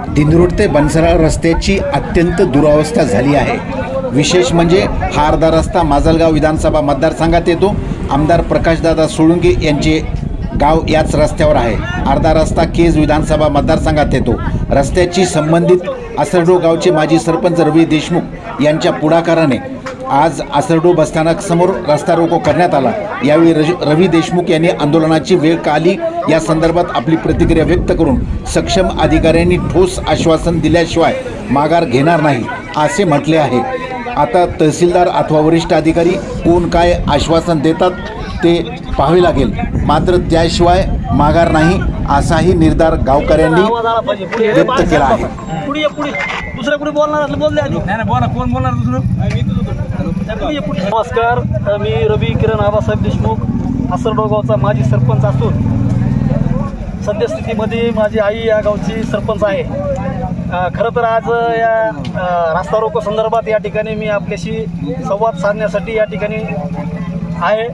दिंडोरी ते बनसरा रस्त्याची अत्यंत दुरावस्था झाली आहे। विशेष म्हणजे हा अर्धा रस्ता माजलगाव विधानसभा मतदारसंघात येतो। आमदार प्रकाशदादा सोळुंके यांचे गाव याच रस्त्यावर आहे। अर्धा रस्ता केज विधानसभा मतदारसंघात येतो। रस्त्याची संबंधित असरडो गावचे माजी सरपंच रवी देशमुख यांच्या पुढाकाराने आज असरडो बसस्थानक समोर रस्ता रोको करण्यात आला। यावेळी रवी देशमुख यांनी आंदोलनाची वेळ का आली या संदर्भात आपली प्रतिक्रिया व्यक्त करून सक्षम अधिकाऱ्यांनी ठोस आश्वासन दिल्याशिवाय माघार घेणार नाही असे म्हटले आहे। आता तहसीलदार अथवा वरिष्ठ अधिकारी कोण काय आश्वासन देतात ते पाहावे लागेल, मात्र त्याशिवाय माघार नाही असाही निर्धार गावकऱ्यांनी व्यक्त केला आहे। नमस्कार, मी रवी किरण आबासाहेब देशमुख, असरडो गावचा माजी सरपंच असून सद्यस्थितीमध्ये माझी आई या गावची सरपंच आहे। खरं तर आज या रस्ता रोको संदर्भात या ठिकाणी मी आपल्याशी संवाद साधण्यासाठी या ठिकाणी आहे।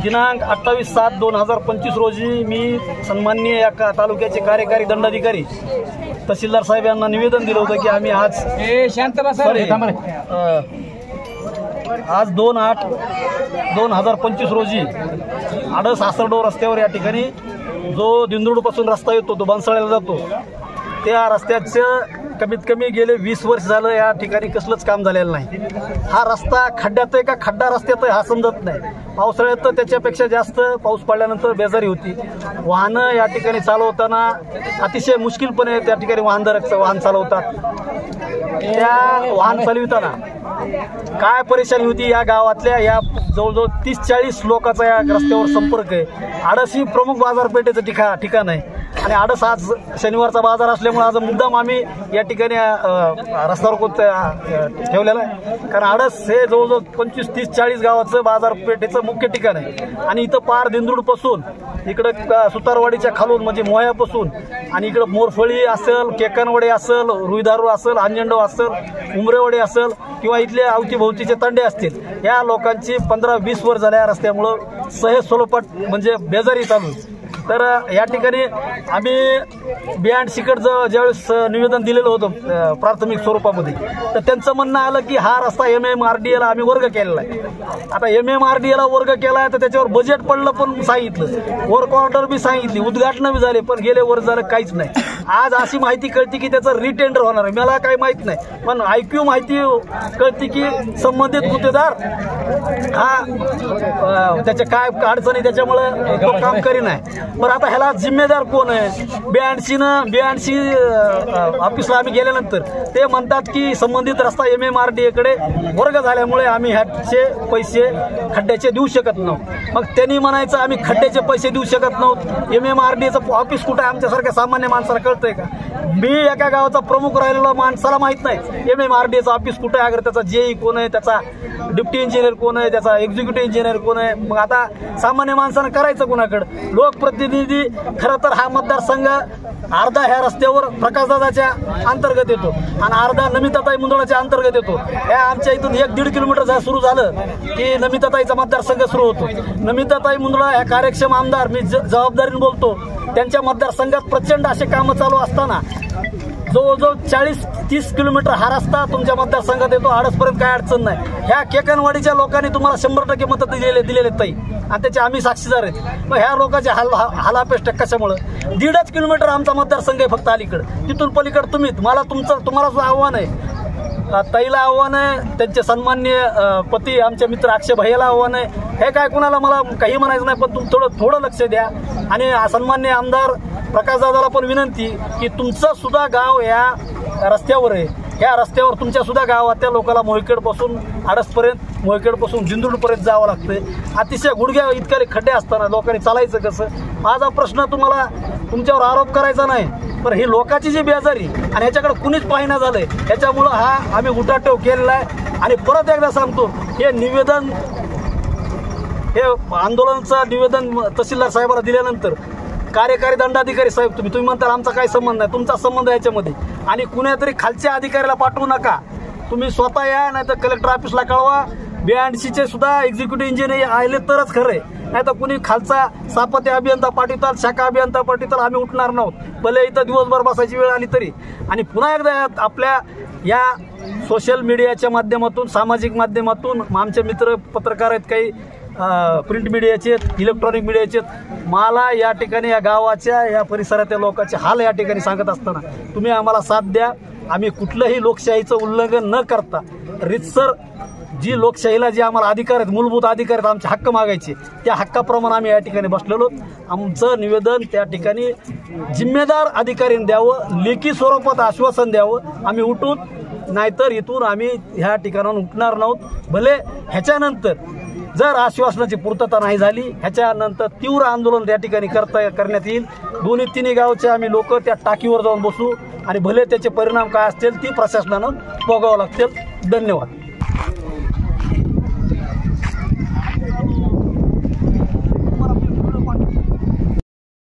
दिनांक 28/7/2025 रोजी मी सन्माननीय या तालुक्याचे कार्यकारी दंडाधिकारी तहसीलदार साहेब यांना निवेदन दिलं होतं की आम्ही आज 2/8/2025 रोजी आडस असरडो रस्त्यावर या ठिकाणी जो दिंडोरीपासून रस्ता येतो तो बनसळ्याला जातो, त्या रस्त्याचं कमीत कमी गेले 20 वर्ष झालं या ठिकाणी कसलंच काम झालेलं नाही। हा रस्ता खड्ड्यात आहे का खड्डा रस्त्यात आहे हा समजत नाही। पावसाळ्यात तर त्याच्यापेक्षा जास्त पाऊस पडल्यानंतर बेजारी होती। वाहनं या ठिकाणी चालवताना अतिशय मुश्किलपणे त्या ठिकाणी वाहन चालवतात। त्या वाहन चालविताना काय परेशानी होती या गावातल्या या जवळजवळ 30-40 लोकांचा या रस्त्यावर संपर्क आहे। आडस ही प्रमुख बाजारपेठेचं ठिकाण आहे आणि आडस आज शनिवारचा बाजार असल्यामुळे आज मुद्दाम आम्ही या ठिकाणी रस्ता रोको ठेवलेला आहे, कारण आडस हे जवळजवळ 25-30-40 गावाचं बाजारपेठेचं मुख्य ठिकाण आहे। आणि इथं पार दिंडोरीपासून इकडं सुतारवाडीच्या खालून म्हणजे मोह्यापासून आणि इकडं मोरफळी असेल, केकानवडे असेल, रुईदारू असेल, अंजनडव असेल, उमरेवडे असेल किंवा इथले अवतीभोवतीचे तांडे असतील, या लोकांची 15-20 वर्ष झाल्या या रस्त्यामुळं सहज सोलोपट म्हणजे बेजारी चालू। तर या ठिकाणी आम्ही बियाण शिकटचं ज्यावेळेस निवेदन दिलेलं होतं प्राथमिक स्वरूपामध्ये, तर त्यांचं म्हणणं आलं की हा रस्ता MMRDA ला आम्ही वर्ग केलेला आहे। आता MMRDA ला वर्ग केला आहे तर त्याच्यावर बजेट पडलं पण सांगितलं, वर्क ऑर्डर बी सांगितली, उद्घाटन बी झाले, पण गेले वर्ष झालं काहीच नाही। आज अशी माहिती कळती की त्याचं रिटेंडर होणार आहे, मला काही माहीत नाही, पण IQ माहिती कळती की संबंधित गुत्तेदार हा त्याच्या काय अडचणी त्याच्यामुळे तो काम करीन आहे। बरं, आता ह्याला जिम्मेदार कोण आहे? BNC ऑफिसला आम्ही गेल्यानंतर ते म्हणतात की संबंधित रस्ता MMRDA कडे वर्ग झाल्यामुळे आम्ही ह्याचे पैसे खड्ड्याचे देऊ शकत नव्हतो। मग त्यांनी म्हणायचं आम्ही खड्ड्याचे पैसे देऊ शकत नव्हतो, MMRDAचं ऑफिस कुठं आहे आमच्यासारख्या सामान्य माणसाला कळतंय का? मी एका गावाचा प्रमुख राहिलेला माणसाला माहित नाही MMRDAचं ऑफिस कुठं आहे, अगर त्याचा JE कोण आहे, त्याचा डिप्टी इंजिनियर कोण आहे, त्याचा एक्झिक्युटिव्ह इंजिनियर कोण आहे। मग आता सामान्य माणसानं करायचं कोणाकडे? लोकप्रतिनिधी खरं तर हा मतदारसंघ अर्धा ह्या रस्त्यावर प्रकाशदादाच्या अंतर्गत येतो आणि अर्धा नमिताताई मुंदळाच्या अंतर्गत येतो। ह्या आमच्या इथून 1-1.5 किलोमीटर सुरू झालं की नमिताताईचा मतदारसंघ सुरू होतो। नमिताताई मुंदळा ह्या कार्यक्षम आमदार, मी जबाबदारीने बोलतो, त्यांच्या मतदारसंघात प्रचंड असे कामं चालू असताना जवळजवळ 40-30 किलोमीटर हा रस्ता तुमच्या मतदारसंघात येतो, आडसपर्यंत काय अडचण नाही। ह्या केकनवाडीच्या लोकांनी तुम्हाला 100% मतं दिलेले ताई, आणि त्याचे आम्ही साक्षीदार आहेत। मग ह्या लोकांचे हालापेष्ट कशामुळं? 1.5 किलोमीटर आमचा मतदारसंघ आहे फक्त अलीकडं, तिथून पलीकडं तुम्हाला जो आव्हान आहे, ताईला आव्हान आहे, त्यांचे सन्माननीय पती आमचे मित्र अक्षय भैयाला आव्हान आहे। हे काय कुणाला मला काही म्हणायचं नाही, पण तुम्ही थोडं लक्ष द्या। आणि सन्माननीय आमदार प्रकाशदादाला पण विनंती की तुमचं सुद्धा गाव या रस्त्यावर आहे, ह्या रस्त्यावर तुमच्या सुद्धा गावातल्या लोकांना मोहिकेडपासून आडसपर्यंत, मोहिकेडपासून दिंडोरीपर्यंत जावं लागतंय। अतिशय गुडघ्या इतके खड्डे असताना लोकांनी चालायचं कसं? माझा प्रश्न तुम्हाला तुमच्यावर आरोप करायचा नाही, पण ही लोकांची जी बेजारी आणि ह्याच्याकडे कुणीच पाहिना झालंय, ह्याच्यामुळं हा आम्ही उठाठेव केलेला आहे। आणि परत एकदा सांगतो, हे निवेदन, हे आंदोलनाचं निवेदन तहसीलदार साहेबाला दिल्यानंतर कार्यकारी दंडाधिकारी साहेब तुम्ही म्हणता आमचा काही संबंध नाही, तुमचा संबंध याच्यामध्ये, आणि कुणीतरी खालच्या अधिकाऱ्याला पाठवू नका, तुम्ही स्वतः या, नाही तर कलेक्टर ऑफिसला कळवा, BNCचे सुद्धा एक्झिक्युटिव्ह इंजिनियर आले तरच खरं आहे, नाही तर कुणी खालचा सापत्य अभियंता पाठवतात, शाखा अभियंता पाठवतात, आम्ही उठणार नव्हत, भले इथं दिवसभर बसायची वेळ आली तरी. आणि पुन्हा एकदा आपल्या या सोशल मीडियाच्या माध्यमातून, सामाजिक माध्यमातून आमचे मित्र पत्रकार आहेत, काही प्रिंट मीडियाचे आहेत, इलेक्ट्रॉनिक मीडियाचे आहेत, मला या ठिकाणी या गावाच्या या परिसरातील लोकांचे हाल या ठिकाणी सांगत असताना तुम्ही आम्हाला साथ द्या. आम्ही कुठलंही लोकशाहीचं उल्लंघन न करता रितसर जी लोकशाहीला जे आम्हाला अधिकार आहेत, मूलभूत अधिकार आहेत, आमचे हक्क मागायचे, त्या हक्काप्रमाणे आम्ही या ठिकाणी बसलेलो. आमचं निवेदन त्या ठिकाणी जिम्मेदार अधिकाऱ्यांनी द्यावं, लेखी स्वरूपात आश्वासन द्यावं. आम्ही उठून, नाहीतर इथून आम्ही ह्या ठिकाणाहून उठणार नव्हत. भले ह्याच्यानंतर जर आश्वासनाची पूर्तता नाही झाली, ह्याच्यानंतर तीव्र आंदोलन त्या ठिकाणी करण्यात येईल. दोन्ही तिन्ही गावचे आम्ही लोक त्या टाकीवर जाऊन बसू आणि भले त्याचे परिणाम काय असतील ती प्रशासनानं भोगावं लागतील. धन्यवाद.